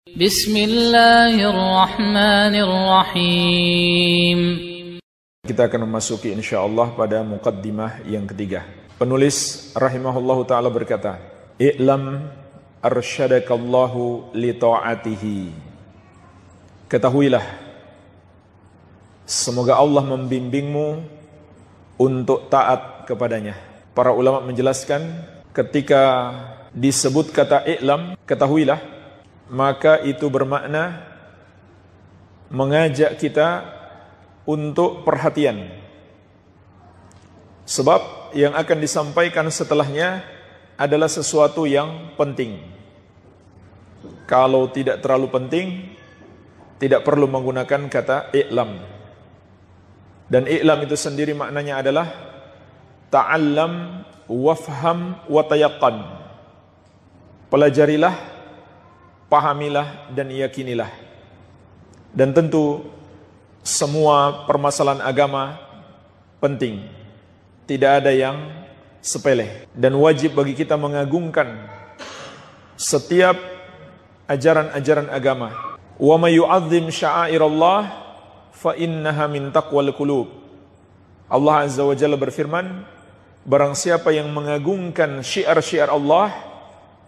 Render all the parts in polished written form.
Bismillahirrahmanirrahim. Kita akan memasuki insyaallah pada muqaddimah yang ketiga. Penulis rahimahullahu ta'ala berkata, I'lam arsyadakallahu li ta'atihi. Ketahuilah, semoga Allah membimbingmu untuk taat kepadanya. Para ulama menjelaskan, ketika disebut kata i'lam, ketahuilah, maka itu bermakna mengajak kita untuk perhatian. Sebab yang akan disampaikan setelahnya adalah sesuatu yang penting. Kalau tidak terlalu penting, tidak perlu menggunakan kata i'lam. Dan i'lam itu sendiri maknanya adalah ta'allam wafham wa tayaqqan. Pelajarilah, pahamilah dan yakinilah. Dan tentu semua permasalahan agama penting, tidak ada yang sepele, dan wajib bagi kita mengagungkan setiap ajaran-ajaran agama. Wa may yu'azzim sya'airallah fa innaha min taqwal qulub. Allah Azza wa Jalla berfirman, barang siapa yang mengagungkan syiar-syiar Allah,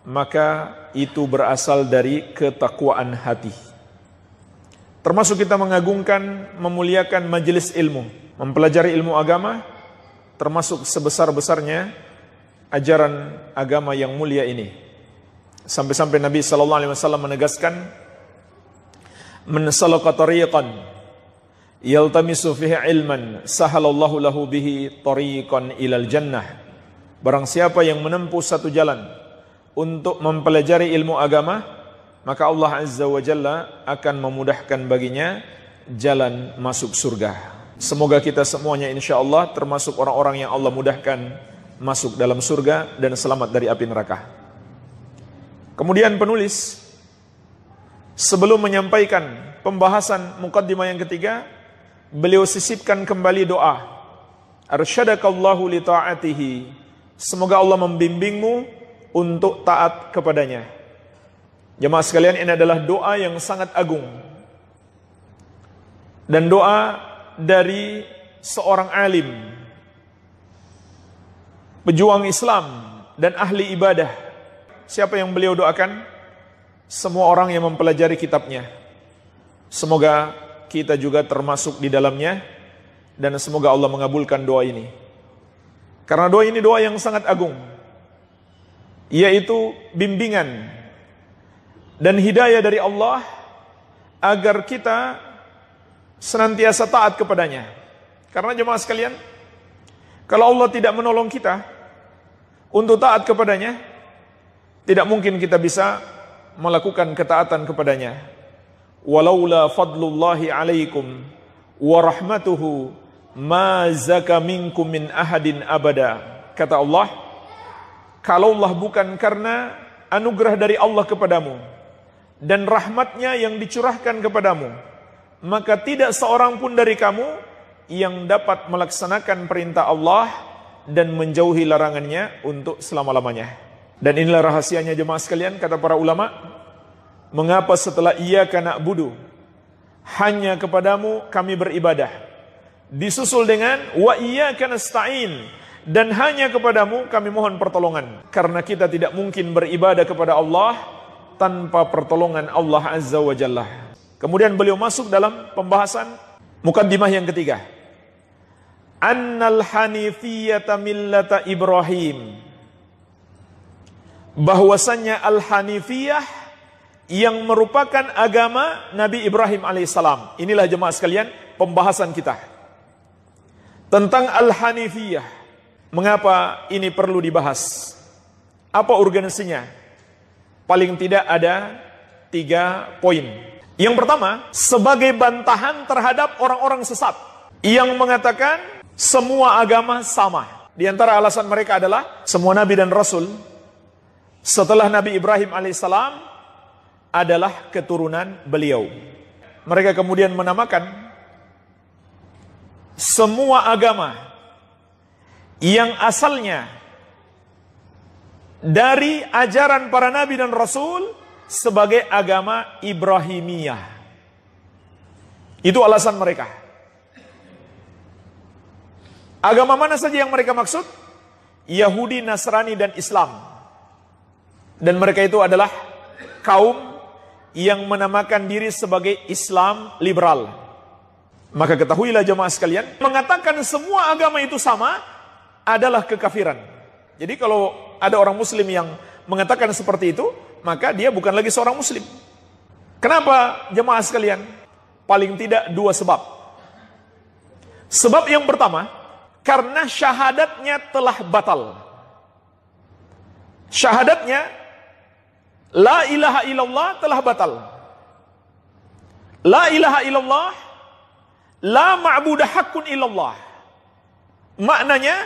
maka itu berasal dari ketakwaan hati. Termasuk kita mengagungkan, memuliakan majelis ilmu, mempelajari ilmu agama, termasuk sebesar-besarnya ajaran agama yang mulia ini. Sampai-sampai Nabi SAW menegaskan, man salaka tariqan yaltamisu fihi ilman sahalallahu lahu bihi tariqan ilal jannah. Barang siapa yang menempuh satu jalan untuk mempelajari ilmu agama, maka Allah Azza wa Jalla akan memudahkan baginya jalan masuk surga. Semoga kita semuanya insyaallah termasuk orang-orang yang Allah mudahkan masuk dalam surga dan selamat dari api neraka. Kemudian penulis sebelum menyampaikan pembahasan muqaddimah yang ketiga, beliau sisipkan kembali doa. Arsyadakallahu li ta'atihi. Semoga Allah membimbingmu untuk taat kepadanya. Jemaah sekalian, ini adalah doa yang sangat agung, dan doa dari seorang alim, pejuang Islam dan ahli ibadah. Siapa yang beliau doakan? Semua orang yang mempelajari kitabnya. Semoga kita juga termasuk di dalamnya, dan semoga Allah mengabulkan doa ini. Karena doa ini doa yang sangat agung, yaitu bimbingan dan hidayah dari Allah agar kita senantiasa taat kepadanya. Karena jemaah sekalian, kalau Allah tidak menolong kita untuk taat kepadanya, tidak mungkin kita bisa melakukan ketaatan kepadanya. Walaula fadlullahi alaikum wa rahmatuhu ma zaka minkum min ahadin abada. Kata Allah, kalaulah bukan karena anugerah dari Allah kepadamu dan rahmatnya yang dicurahkan kepadamu, maka tidak seorang pun dari kamu yang dapat melaksanakan perintah Allah dan menjauhi larangannya untuk selama-lamanya. Dan inilah rahasianya jemaah sekalian, kata para ulama, mengapa setelah iyyaka na'budu, hanya kepadamu kami beribadah, disusul dengan wa iyyaka nasta'in, dan hanya kepadamu kami mohon pertolongan. Karena kita tidak mungkin beribadah kepada Allah tanpa pertolongan Allah Azza wa Jalla. Kemudian beliau masuk dalam pembahasan muqaddimah yang ketiga. Annal hanifiyata millata Ibrahim. Bahwasannya al-hanifiyah yang merupakan agama Nabi Ibrahim alaihissalam. Inilah jemaah sekalian pembahasan kita tentang al-hanifiyah. Mengapa ini perlu dibahas? Apa urgensinya? Paling tidak ada 3 poin. Yang pertama, sebagai bantahan terhadap orang-orang sesat yang mengatakan semua agama sama. Di antara alasan mereka adalah semua nabi dan rasul setelah Nabi Ibrahim alaihissalam adalah keturunan beliau. Mereka kemudian menamakan semua agama yang asalnya dari ajaran para nabi dan rasul sebagai agama Ibrahimiyah. Itu alasan mereka. Agama mana saja yang mereka maksud? Yahudi, Nasrani, dan Islam. Dan mereka itu adalah kaum yang menamakan diri sebagai Islam liberal. Maka ketahuilah jemaah sekalian, mengatakan semua agama itu sama adalah kekafiran. Jadi kalau ada orang muslim yang mengatakan seperti itu, maka dia bukan lagi seorang muslim. Kenapa jemaah sekalian? Paling tidak dua sebab. Sebab yang pertama, karena syahadatnya telah batal. Syahadatnya la ilaha illallah telah batal. La ilaha illallah, la ma'budu haqqun illallah. Maknanya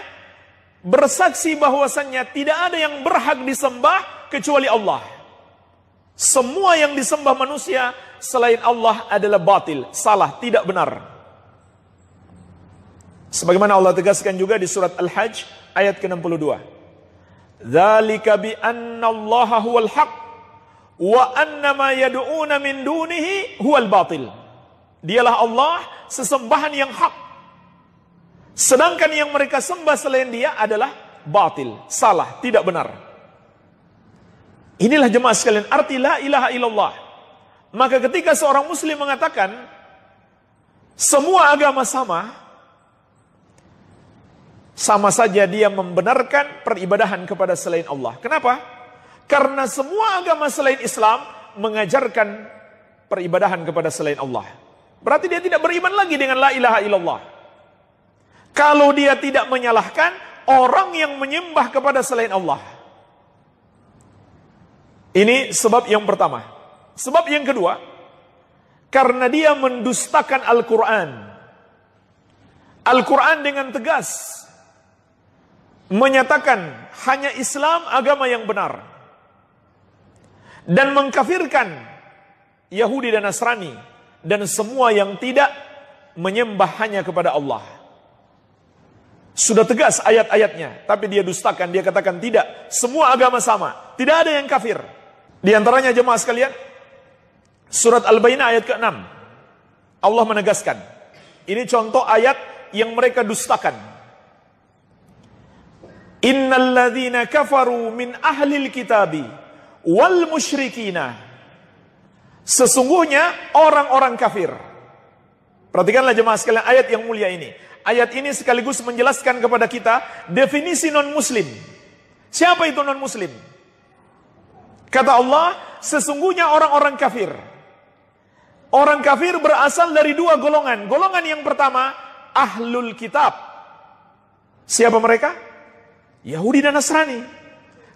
bersaksi bahwasannya tidak ada yang berhak disembah kecuali Allah. Semua yang disembah manusia selain Allah adalah batil, salah, tidak benar. Sebagaimana Allah tegaskan juga di surat Al-Hajj ayat ke-62. Dzalika bi anna Allaha huwal haqq wa anna ma yad'una min dunihi huwal batil. Dialah Allah sesembahan yang hak. Sedangkan yang mereka sembah selain Dia adalah batil, salah, tidak benar. Inilah jemaah sekalian arti la ilaha illallah. Maka ketika seorang muslim mengatakan semua agama sama saja dia membenarkan peribadahan kepada selain Allah. Kenapa? Karena semua agama selain Islam mengajarkan peribadahan kepada selain Allah. Berarti dia tidak beriman lagi dengan la ilaha illallah. Kalau dia tidak menyalahkan orang yang menyembah kepada selain Allah. Ini sebab yang pertama. Sebab yang kedua, karena dia mendustakan Al-Quran. Al-Quran dengan tegas menyatakan hanya Islam agama yang benar. Dan mengkafirkan Yahudi dan Nasrani dan semua yang tidak menyembah hanya kepada Allah. Sudah tegas ayat-ayatnya, tapi dia dustakan, dia katakan tidak, semua agama sama, tidak ada yang kafir. Di antaranya jemaah sekalian, surat Al-Baqarah ayat ke-6. Allah menegaskan. Ini contoh ayat yang mereka dustakan. Innal ladzina kafaru min ahlil kitabi wal musyrikina. Sesungguhnya orang-orang kafir. Perhatikanlah jemaah sekalian ayat yang mulia ini. Ayat ini sekaligus menjelaskan kepada kita definisi non-muslim. Siapa itu non-muslim? Kata Allah, sesungguhnya orang-orang kafir. Orang kafir berasal dari dua golongan. Golongan yang pertama, ahlul kitab. Siapa mereka? Yahudi dan Nasrani.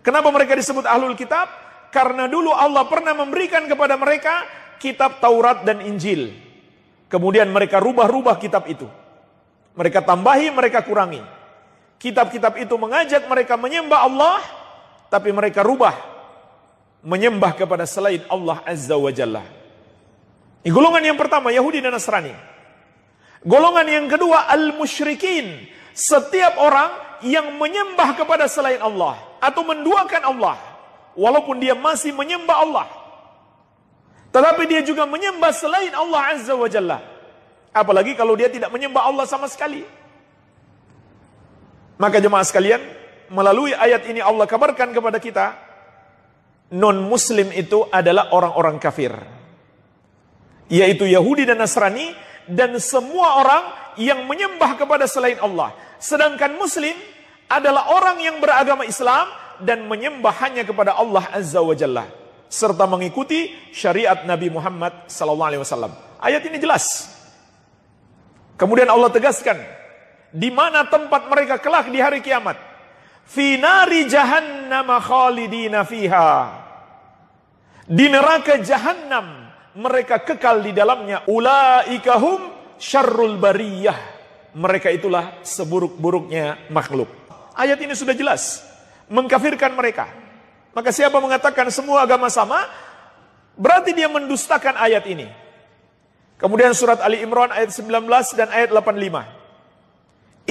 Kenapa mereka disebut ahlul kitab? Karena dulu Allah pernah memberikan kepada mereka kitab Taurat dan Injil. Kemudian mereka rubah-rubah kitab itu. Mereka tambahi, mereka kurangi. Kitab-kitab itu mengajak mereka menyembah Allah, tapi mereka rubah menyembah kepada selain Allah Azza wa Jalla. Ini golongan yang pertama, Yahudi dan Nasrani. Golongan yang kedua, al-musyrikin. Setiap orang yang menyembah kepada selain Allah atau menduakan Allah, walaupun dia masih menyembah Allah, tetapi dia juga menyembah selain Allah Azza wa Jalla. Apalagi kalau dia tidak menyembah Allah sama sekali. Maka jemaah sekalian, melalui ayat ini Allah kabarkan kepada kita, non-muslim itu adalah orang-orang kafir, yaitu Yahudi dan Nasrani, dan semua orang yang menyembah kepada selain Allah. Sedangkan muslim adalah orang yang beragama Islam dan menyembah hanya kepada Allah Azza wa Jalla, serta mengikuti syariat Nabi Muhammad SAW. Ayat ini jelas. Kemudian Allah tegaskan, di mana tempat mereka kelak di hari kiamat? Fi nari jahannam khalidina fiha. Di neraka jahannam mereka kekal di dalamnya. Ulaika hum syarrul bariyah. Mereka itulah seburuk-buruknya makhluk. Ayat ini sudah jelas mengkafirkan mereka. Maka siapa mengatakan semua agama sama, berarti dia mendustakan ayat ini. Kemudian surat Ali Imran ayat 19 dan ayat 85.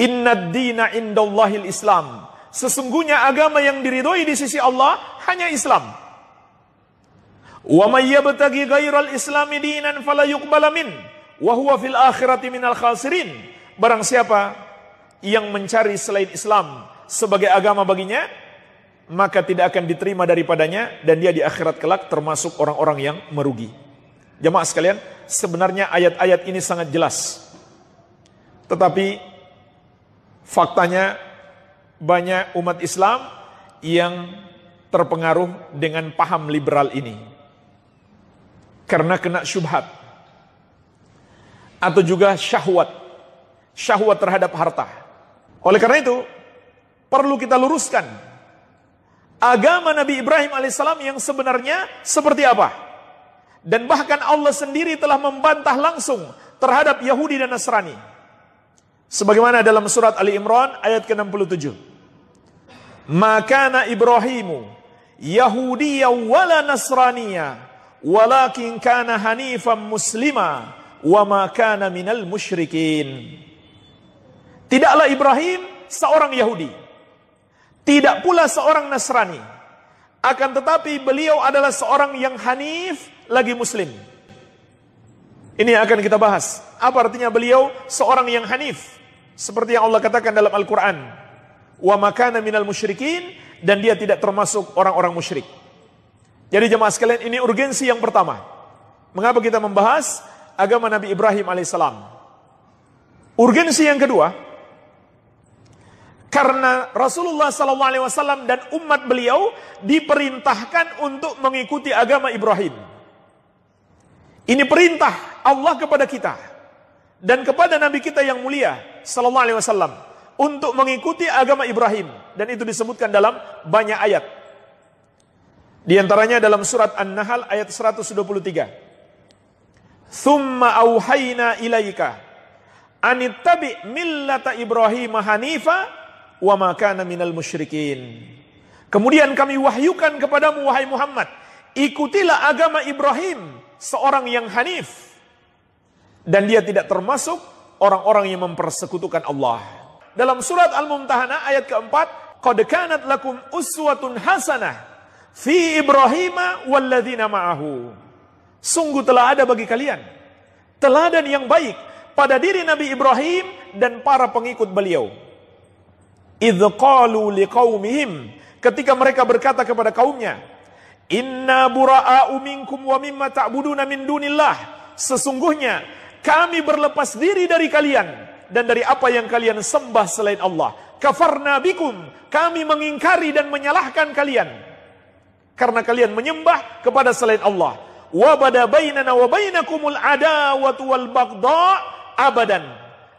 Innad dina indallahil Islam. Sesungguhnya agama yang diridhoi di sisi Allah hanya Islam. Wa may yabtaghi ghairal islami dinan fala yuqbala min wa huwa fil akhirati minal khasirin. Barang siapa yang mencari selain Islam sebagai agama baginya, maka tidak akan diterima daripadanya, dan dia di akhirat kelak termasuk orang-orang yang merugi. Jemaah sekalian, sebenarnya ayat-ayat ini sangat jelas. Tetapi faktanya banyak umat Islam yang terpengaruh dengan paham liberal ini karena kena syubhat atau juga syahwat terhadap harta. Oleh karena itu perlu kita luruskan agama Nabi Ibrahim alaihissalam yang sebenarnya seperti apa. Dan bahkan Allah sendiri telah membantah langsung terhadap Yahudi dan Nasrani. Sebagaimana dalam surat Ali Imran ayat ke-67. Makana Ibrahimu Yahudiyya wala Nasraniyya walakin kana hanifan muslima wa ma kana minal musyrikin. Tidaklah Ibrahim seorang Yahudi, tidak pula seorang Nasrani, akan tetapi beliau adalah seorang yang hanif lagi muslim. Ini yang akan kita bahas. Apa artinya beliau seorang yang hanif? Seperti yang Allah katakan dalam Al-Quran, wa makana minal musyrikin, dan dia tidak termasuk orang-orang musyrik. Jadi jemaah sekalian, ini urgensi yang pertama. Mengapa kita membahas agama Nabi Ibrahim alaihissalam? Urgensi yang kedua, karena Rasulullah SAW dan umat beliau diperintahkan untuk mengikuti agama Ibrahim. Ini perintah Allah kepada kita dan kepada Nabi kita yang mulia SAW untuk mengikuti agama Ibrahim, dan itu disebutkan dalam banyak ayat. Di antaranya dalam surat An-Nahl ayat 123. Tsumma auhayna ilaika anittabi millata Ibrahim hanifa wa ma kana minal musyrikin. Kemudian kami wahyukan kepadamu wahai Muhammad, ikutilah agama Ibrahim, seorang yang hanif, dan dia tidak termasuk orang-orang yang mempersekutukan Allah. Dalam surat Al-Mumtahanah ayat keempat, qad kanat lakum uswatun hasanah fi Ibrahima walladzina ma'ahu. Sungguh telah ada bagi kalian teladan yang baik pada diri Nabi Ibrahim dan para pengikut beliau. Idz qalu liqaumihim, ketika mereka berkata kepada kaumnya, inna bura'a'u minkum wa mimma ta'buduna min dunillah, sesungguhnya kami berlepas diri dari kalian dan dari apa yang kalian sembah selain Allah. Kafarna bikum, kami mengingkari dan menyalahkan kalian karena kalian menyembah kepada selain Allah. Wa bada bainana wa bainakumul adawatu wal baghdha abadan,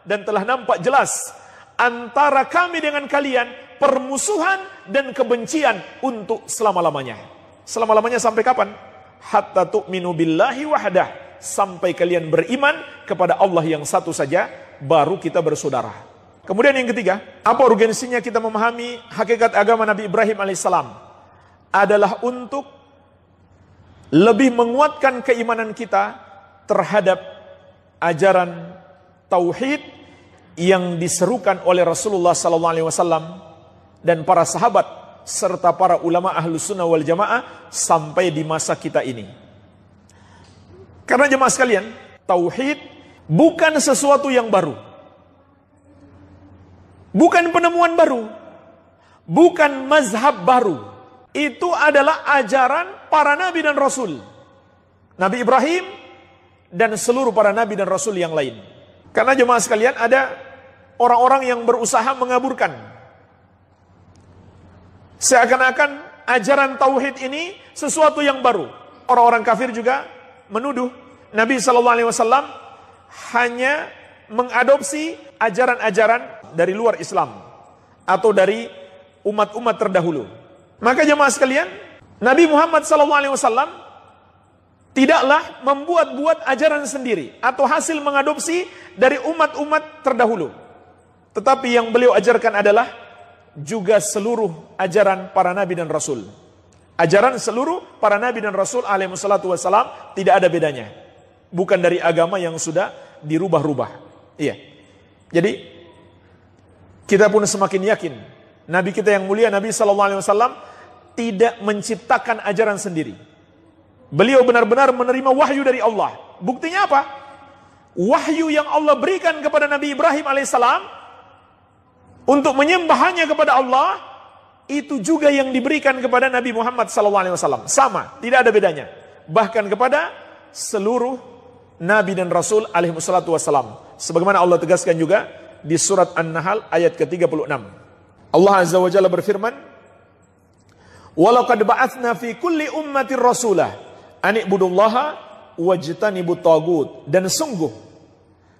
dan telah nampak jelas antara kami dengan kalian permusuhan dan kebencian untuk selama-lamanya. Selama-lamanya sampai kapan? Hatta tu'minu billahi wahdah, sampai kalian beriman kepada Allah yang satu saja, baru kita bersaudara. Kemudian yang ketiga, apa urgensinya kita memahami hakikat agama Nabi Ibrahim alaihissalam? Adalah untuk lebih menguatkan keimanan kita terhadap ajaran tauhid yang diserukan oleh Rasulullah SAW dan para sahabat serta para ulama ahlus sunnah wal jamaah sampai di masa kita ini. Karena jemaah sekalian, tauhid bukan sesuatu yang baru, bukan penemuan baru, bukan mazhab baru. Itu adalah ajaran para nabi dan rasul, Nabi Ibrahim dan seluruh para nabi dan rasul yang lain. Karena jemaah sekalian, ada orang-orang yang berusaha mengaburkan, seakan-akan ajaran tauhid ini sesuatu yang baru. Orang-orang kafir juga menuduh Nabi SAW hanya mengadopsi ajaran-ajaran dari luar Islam atau dari umat-umat terdahulu. Maka jemaah sekalian, Nabi Muhammad SAW tidaklah membuat-buat ajaran sendiri atau hasil mengadopsi dari umat-umat terdahulu. Tetapi yang beliau ajarkan adalah juga seluruh ajaran para nabi dan rasul. Ajaran seluruh para nabi dan rasul alaihi wassalatu wassalam tidak ada bedanya. Bukan dari agama yang sudah dirubah-rubah. Iya. Jadi kita pun semakin yakin Nabi kita yang mulia Nabi SAW tidak menciptakan ajaran sendiri. Beliau benar-benar menerima wahyu dari Allah. Buktinya apa? Wahyu yang Allah berikan kepada Nabi Ibrahim alaihissalam untuk menyembah hanya kepada Allah, itu juga yang diberikan kepada Nabi Muhammad SAW. Sama, tidak ada bedanya. Bahkan kepada seluruh Nabi dan Rasul alaihissalatu wassalam. Sebagaimana Allah tegaskan juga di surat An-Nahl ayat ke-36. Allah Azza wa Jalla berfirman, "Walaqad ba'atsna fi kulli ummatin rasulah an i'budullaha wajtanibut tagut." Dan sungguh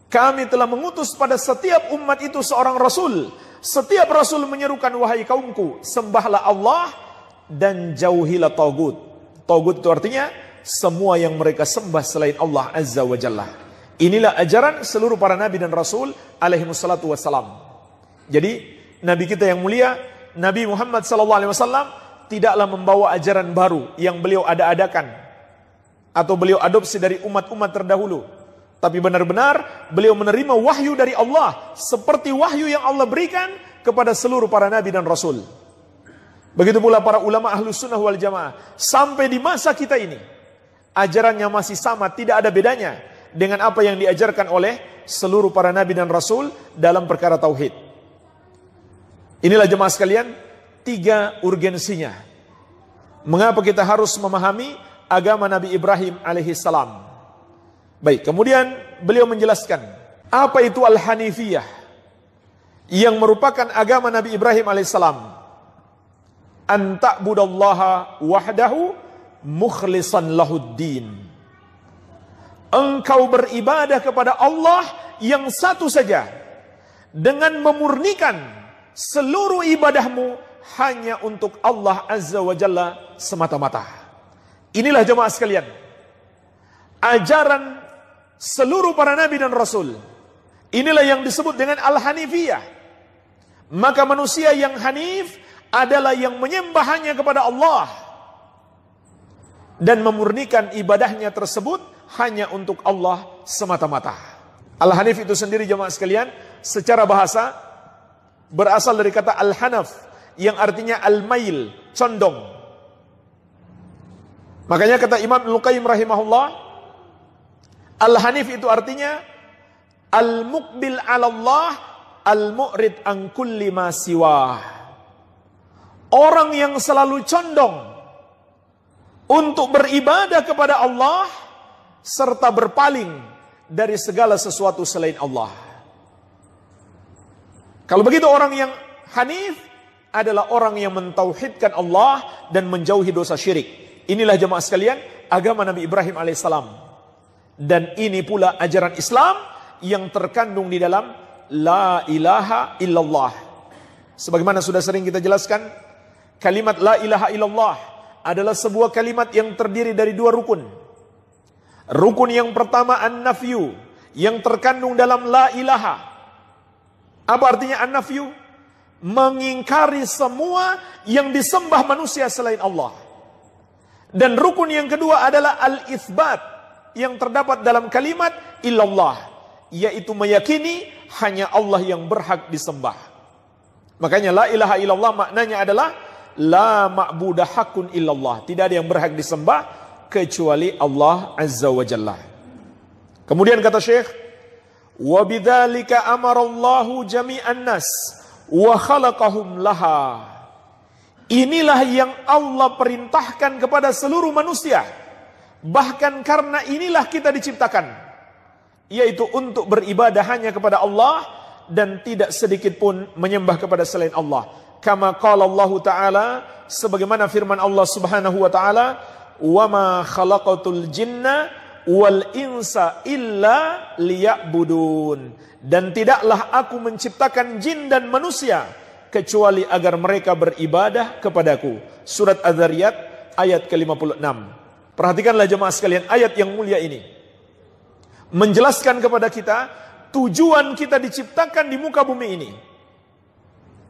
kami telah mengutus pada setiap umat itu seorang rasul. Setiap rasul menyerukan, wahai kaumku, sembahlah Allah dan jauhilah tagut. Tagut itu artinya semua yang mereka sembah selain Allah Azza wa Jalla. Inilah ajaran seluruh para nabi dan rasul alaihi wassalatu wassalam. Jadi nabi kita yang mulia, Nabi Muhammad SAW, tidaklah membawa ajaran baru yang beliau ada-adakan atau beliau adopsi dari umat-umat terdahulu. Tapi benar-benar beliau menerima wahyu dari Allah seperti wahyu yang Allah berikan kepada seluruh para nabi dan rasul. Begitu pula para ulama ahlus sunnah wal jamaah. Sampai di masa kita ini, ajarannya masih sama, tidak ada bedanya dengan apa yang diajarkan oleh seluruh para nabi dan rasul dalam perkara tauhid. Inilah jemaah sekalian, 3 urgensinya. Mengapa kita harus memahami agama Nabi Ibrahim alaihissalam? Baik, kemudian beliau menjelaskan apa itu Al-Hanifiyah, yang merupakan agama Nabi Ibrahim alaihissalam. An ta'budallaha wahdahu mukhlishan lahuddin. Engkau beribadah kepada Allah yang satu saja, dengan memurnikan seluruh ibadahmu hanya untuk Allah Azza wa Jalla semata-mata. Inilah jemaah sekalian, ajaran seluruh para nabi dan rasul. Inilah yang disebut dengan Al-Hanifiyah. Maka manusia yang hanif adalah yang menyembah hanya kepada Allah dan memurnikan ibadahnya tersebut hanya untuk Allah semata-mata. Al-Hanif itu sendiri jemaah sekalian, secara bahasa berasal dari kata Al-Hanaf, yang artinya Al-Mail, condong. Makanya kata Imam Ibnu Qayyim rahimahullah, Al-Hanif itu artinya Al-Muqbil 'ala Allah, Al-Mu'rid an kulli ma siwah. Orang yang selalu condong untuk beribadah kepada Allah serta berpaling dari segala sesuatu selain Allah. Kalau begitu, orang yang hanif adalah orang yang mentauhidkan Allah dan menjauhi dosa syirik. Inilah jemaah sekalian agama Nabi Ibrahim alaihissalam. Dan ini pula ajaran Islam yang terkandung di dalam La ilaha illallah. Sebagaimana sudah sering kita jelaskan, kalimat La ilaha illallah adalah sebuah kalimat yang terdiri dari 2 rukun. Rukun yang pertama an-nafyu, yang terkandung dalam La ilaha. Apa artinya an-nafyu? Mengingkari semua yang disembah manusia selain Allah. Dan rukun yang kedua adalah al-itsbat, yang terdapat dalam kalimat illallah, yaitu meyakini hanya Allah yang berhak disembah. Makanya la ilaha illallah maknanya adalah la ma'budah hakun illallah, tidak ada yang berhak disembah kecuali Allah Azza wa Jalla. Kemudian kata Syekh, wa bidzalika amarallahu jami'an nas wa khalaqahum laha. Inilah yang Allah perintahkan kepada seluruh manusia. Bahkan karena inilah kita diciptakan, yaitu untuk beribadah hanya kepada Allah dan tidak sedikit pun menyembah kepada selain Allah. Kama qala Allah Ta'ala, sebagaimana firman Allah Subhanahu wa Ta'ala, wa ma khalaqatul jinna wal insa illa liya'budun. Dan tidaklah aku menciptakan jin dan manusia kecuali agar mereka beribadah kepadaku. Surat Az-Zariyat ayat ke-56. Perhatikanlah jemaah sekalian, ayat yang mulia ini menjelaskan kepada kita tujuan kita diciptakan di muka bumi ini,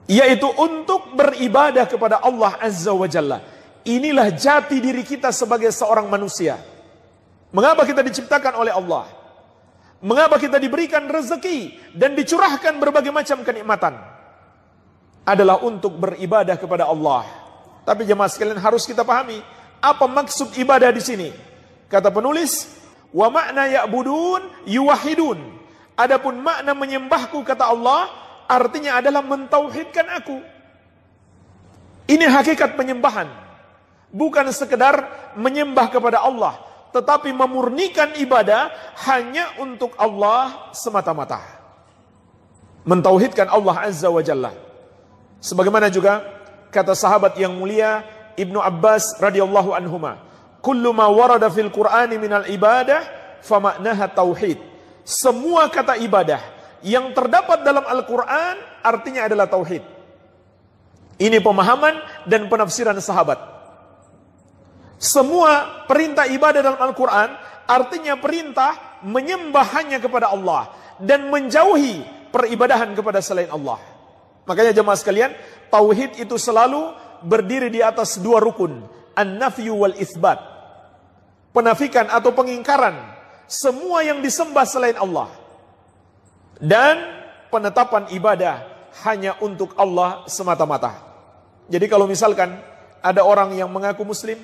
yaitu untuk beribadah kepada Allah Azza wa Jalla. Inilah jati diri kita sebagai seorang manusia. Mengapa kita diciptakan oleh Allah? Mengapa kita diberikan rezeki dan dicurahkan berbagai macam kenikmatan? Adalah untuk beribadah kepada Allah. Tapi jemaah sekalian, harus kita pahami apa maksud ibadah di sini. Kata penulis, wa makna ya'budun yuwahidun. Adapun makna menyembahku, kata Allah, artinya adalah mentauhidkan aku. Ini hakikat penyembahan. Bukan sekedar menyembah kepada Allah, tetapi memurnikan ibadah hanya untuk Allah semata-mata. Mentauhidkan Allah Azza wa Jalla. Sebagaimana juga kata sahabat yang mulia Ibnu Abbas radhiyallahu anhuma, kullu ma warada fil Qur'ani minal ibadah famaknaha tauhid. Semua kata ibadah yang terdapat dalam Al-Qur'an artinya adalah tauhid. Ini pemahaman dan penafsiran sahabat. Semua perintah ibadah dalam Al-Qur'an artinya perintah menyembah hanya kepada Allah dan menjauhi peribadahan kepada selain Allah. Makanya jemaah sekalian, tauhid itu selalu berdiri di atas dua rukun, an-nafyu wal itsbat. Penafikan atau pengingkaran semua yang disembah selain Allah, dan penetapan ibadah hanya untuk Allah semata-mata. Jadi kalau misalkan ada orang yang mengaku muslim,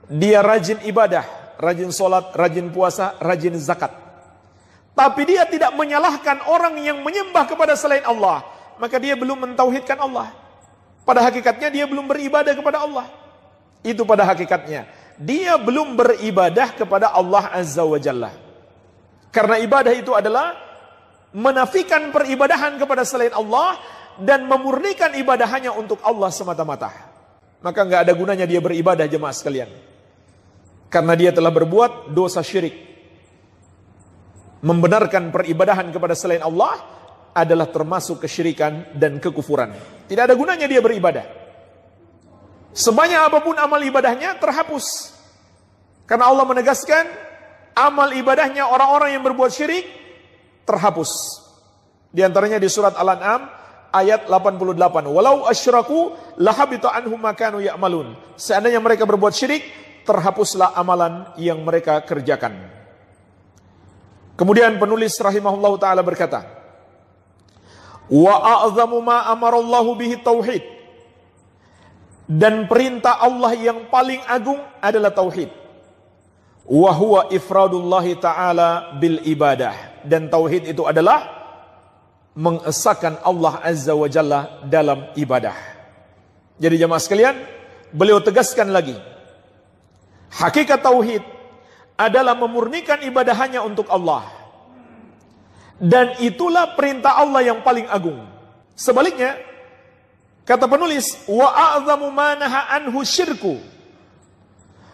dia rajin ibadah, rajin sholat, rajin puasa, rajin zakat, tapi dia tidak menyalahkan orang yang menyembah kepada selain Allah, maka dia belum mentauhidkan Allah. Pada hakikatnya dia belum beribadah kepada Allah. Itu pada hakikatnya dia belum beribadah kepada Allah Azza wa Jalla. Karena ibadah itu adalah menafikan peribadahan kepada selain Allah dan memurnikan ibadah hanya untuk Allah semata-mata. Maka nggak ada gunanya dia beribadah, jemaah sekalian. Karena dia telah berbuat dosa syirik. Membenarkan peribadahan kepada selain Allah adalah termasuk kesyirikan dan kekufuran. Tidak ada gunanya dia beribadah. Sebanyak apapun amal ibadahnya terhapus. Karena Allah menegaskan amal ibadahnya orang-orang yang berbuat syirik terhapus. Di antaranya di surat Al-An'am ayat 88. Walau asyraku lahabita anhum ma kanu ya'malun. Seandainya mereka berbuat syirik, terhapuslah amalan yang mereka kerjakan. Kemudian penulis rahimahullahu taala berkata, wa a'zamu ma amarallahu bihi tauhid. Dan perintah Allah yang paling agung adalah tauhid. Wa huwa ifradullahi ta'ala bil ibadah. Dan tauhid itu adalah mengesahkan Allah Azza wa Jalla dalam ibadah. Jadi jemaah sekalian, beliau tegaskan lagi, hakikat tauhid adalah memurnikan ibadah hanya untuk Allah. Dan itulah perintah Allah yang paling agung. Sebaliknya, kata penulis, wa a'zamu ma naha anhu syirku.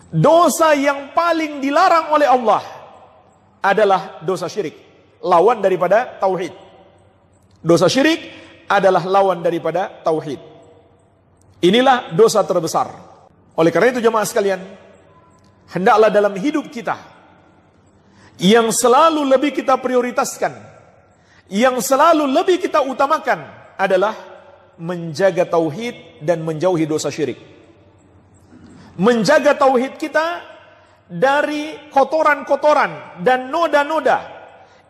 Dosa yang paling dilarang oleh Allah adalah dosa syirik, lawan daripada tauhid. Dosa syirik adalah lawan daripada tauhid. Inilah dosa terbesar. Oleh karena itu jemaah sekalian, hendaklah dalam hidup kita yang selalu lebih kita prioritaskan, yang selalu lebih kita utamakan adalah menjaga tauhid dan menjauhi dosa syirik. Menjaga tauhid kita dari kotoran-kotoran dan noda-noda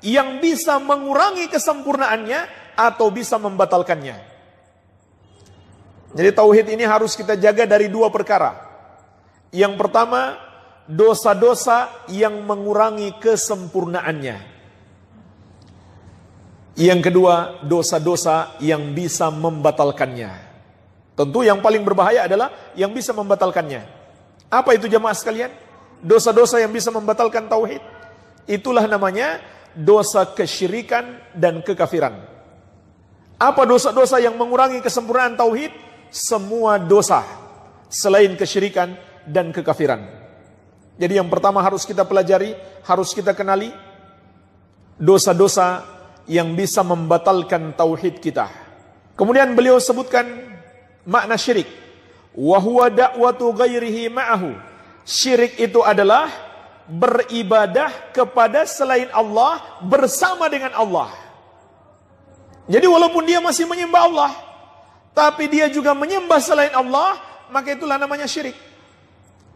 yang bisa mengurangi kesempurnaannya atau bisa membatalkannya. Jadi tauhid ini harus kita jaga dari dua perkara. Yang pertama, dosa-dosa yang mengurangi kesempurnaannya. Yang kedua, dosa-dosa yang bisa membatalkannya. Tentu yang paling berbahaya adalah yang bisa membatalkannya. Apa itu jemaah sekalian? Dosa-dosa yang bisa membatalkan tauhid. Itulah namanya dosa kesyirikan dan kekafiran. Apa dosa-dosa yang mengurangi kesempurnaan tauhid? Semua dosa selain kesyirikan dan kekafiran. Jadi yang pertama harus kita pelajari, harus kita kenali dosa-dosa yang bisa membatalkan tauhid kita. Kemudian beliau sebutkan makna syirik. Wa huwa da'watu ghairihi ma'ahu. Syirik itu adalah beribadah kepada selain Allah bersama dengan Allah. Jadi walaupun dia masih menyembah Allah, tapi dia juga menyembah selain Allah, maka itulah namanya syirik.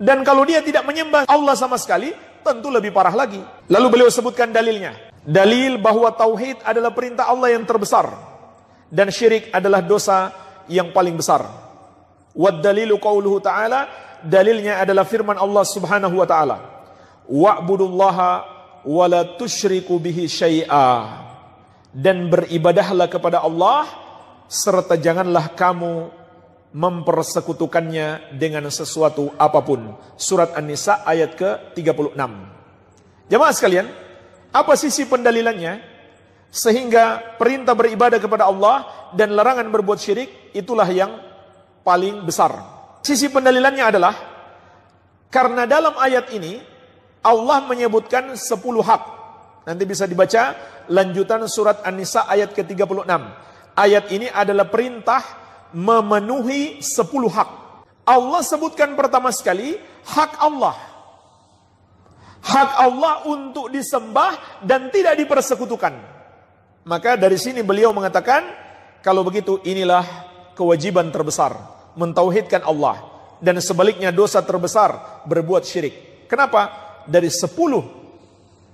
Dan kalau dia tidak menyembah Allah sama sekali, tentu lebih parah lagi. Lalu beliau sebutkan dalilnya. Dalil bahwa tauhid adalah perintah Allah yang terbesar dan syirik adalah dosa yang paling besar. Wad dalilu qauluhu ta'ala, dalilnya adalah firman Allah Subhanahu wa taala. wa'budullaha wa la tusyriku bihi syai'a. Dan beribadahlah kepada Allah serta janganlah kamu mempersekutukannya dengan sesuatu apapun. Surat An-Nisa ayat ke-36. Jemaah sekalian, apa sisi pendalilannya? Sehingga perintah beribadah kepada Allah dan larangan berbuat syirik itulah yang paling besar. Sisi pendalilannya adalah karena dalam ayat ini Allah menyebutkan 10 hak. Nanti bisa dibaca lanjutan surat An-Nisa ayat ke-36. Ayat ini adalah perintah memenuhi 10 hak. Allah sebutkan pertama sekali hak Allah. Hak Allah untuk disembah dan tidak dipersekutukan. Maka dari sini beliau mengatakan, kalau begitu inilah kewajiban terbesar, mentauhidkan Allah. Dan sebaliknya dosa terbesar, berbuat syirik. Kenapa? Dari 10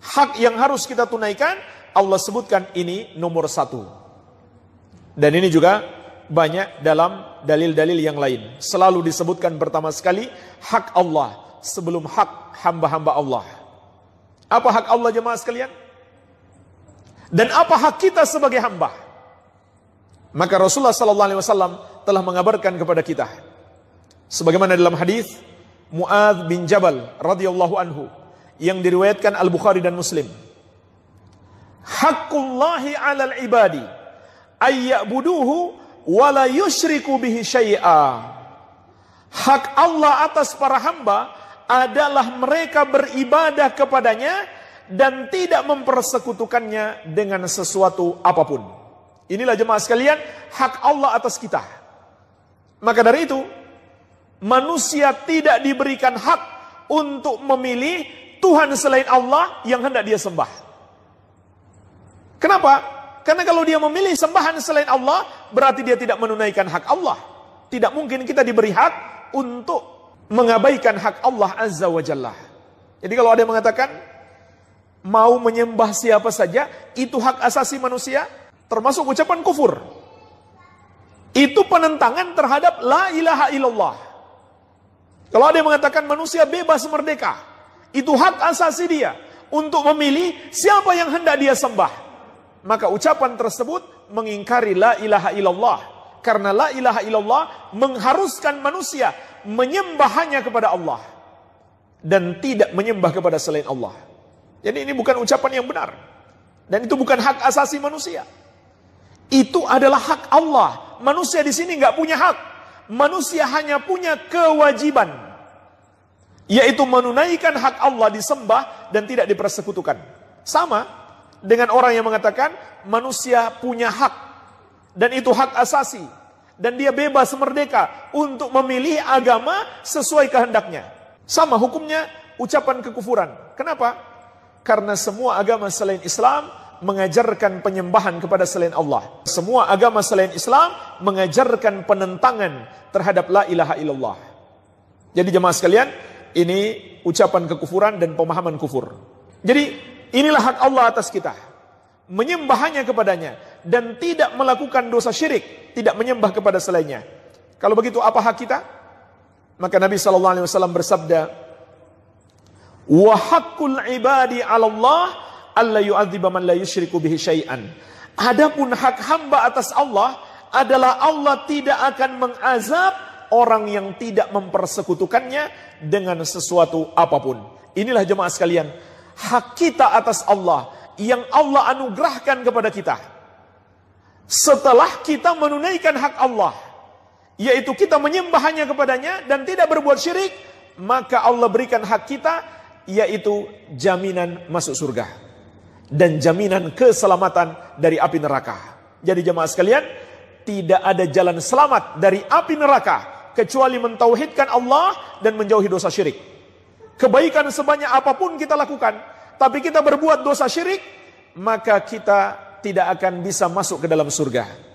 hak yang harus kita tunaikan, Allah sebutkan ini nomor 1. Dan ini juga banyak dalam dalil-dalil yang lain. Selalu disebutkan pertama sekali hak Allah sebelum hak hamba-hamba Allah. Apa hak Allah jemaah sekalian? Dan apa hak kita sebagai hamba? Maka Rasulullah SAW telah mengabarkan kepada kita, sebagaimana dalam hadis Mu'adz bin Jabal radhiyallahu anhu yang diriwayatkan Al-Bukhari dan Muslim. Haqqullahi 'alal ibadi ayya'buduhu wa la yusyriku bihi syai'a. Hak Allah atas para hamba adalah mereka beribadah kepadanya dan tidak mempersekutukannya dengan sesuatu apapun. Inilah jemaah sekalian, hak Allah atas kita. Maka dari itu, manusia tidak diberikan hak untuk memilih Tuhan selain Allah yang hendak dia sembah. Kenapa? Karena kalau dia memilih sembahan selain Allah, berarti dia tidak menunaikan hak Allah. Tidak mungkin kita diberi hak untuk mengabaikan hak Allah Azza wa Jalla. Jadi kalau ada yang mengatakan mau menyembah siapa saja, itu hak asasi manusia, termasuk ucapan kufur. Itu penentangan terhadap la ilaha illallah. Kalau ada yang mengatakan manusia bebas merdeka, itu hak asasi dia untuk memilih siapa yang hendak dia sembah, maka ucapan tersebut mengingkari la ilaha illallah. Karena la ilaha illallah mengharuskan manusia menyembah hanya kepada Allah dan tidak menyembah kepada selain Allah. Jadi ini bukan ucapan yang benar. Dan itu bukan hak asasi manusia. Itu adalah hak Allah. Manusia di sini nggak punya hak. Manusia hanya punya kewajiban, yaitu menunaikan hak Allah disembah dan tidak dipersekutukan. Sama dengan orang yang mengatakan manusia punya hak dan itu hak asasi dan dia bebas merdeka untuk memilih agama sesuai kehendaknya. Sama hukumnya ucapan kekufuran. Kenapa? Karena semua agama selain Islam mengajarkan penyembahan kepada selain Allah. Semua agama selain Islam mengajarkan penentangan terhadap la ilaha illallah. Jadi jemaah sekalian, ini ucapan kekufuran dan pemahaman kufur. Jadi inilah hak Allah atas kita, menyembah hanya kepadanya dan tidak melakukan dosa syirik, tidak menyembah kepada selainnya. Kalau begitu apa hak kita? Maka Nabi SAW bersabda, wa haqqul ibadi 'ala Allah alla yu'adziba man la yusyriku bihi syai'an. Adapun hak hamba atas Allah adalah Allah tidak akan mengazab orang yang tidak mempersekutukannya dengan sesuatu apapun. Inilah jemaah sekalian, hak kita atas Allah yang Allah anugerahkan kepada kita. Setelah kita menunaikan hak Allah, yaitu kita menyembah hanya kepadanya dan tidak berbuat syirik, maka Allah berikan hak kita, yaitu jaminan masuk surga dan jaminan keselamatan dari api neraka. Jadi jemaah sekalian, tidak ada jalan selamat dari api neraka kecuali mentauhidkan Allah dan menjauhi dosa syirik. Kebaikan sebanyak apapun kita lakukan, tapi kita berbuat dosa syirik, maka kita tidak akan bisa masuk ke dalam surga.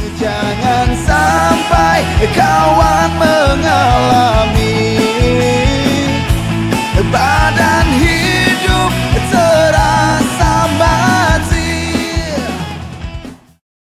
Jangan sampai kau